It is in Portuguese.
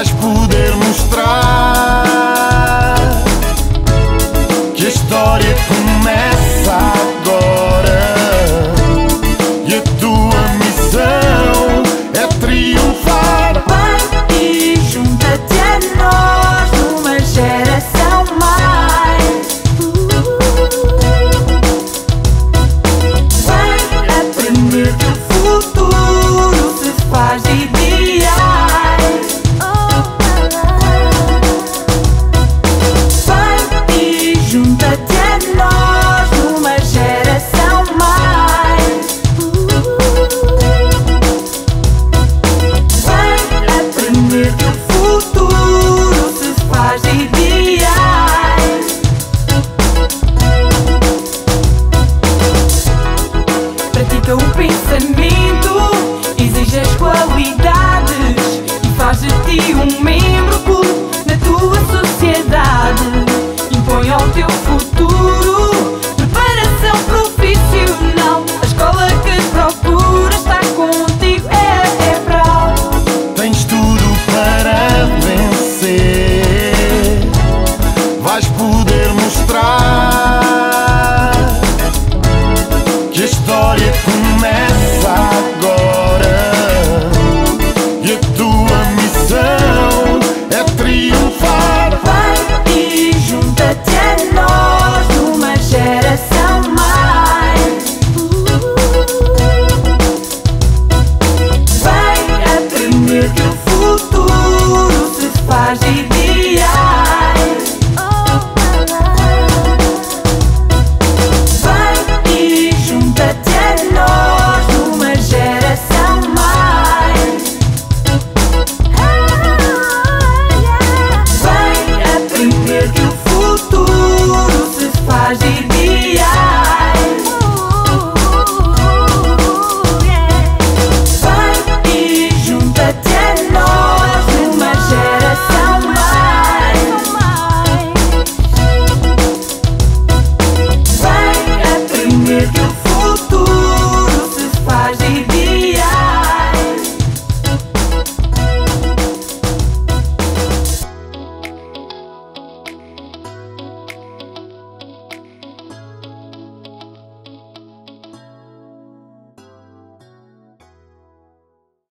vais poder mostrar que a história começa agora e a tua missão é triunfar. Vem e junta-te a nós numa geração mais. Vem aprender que o futuro se faz de ideais. Vem e junta-te a nós numa geração mais. Vem aprender que o futuro se faz de ideais. Pratica o pensamento, exige as qualidades e faz de ti um membro cool na tua sociedade. Impõe ao teu futuro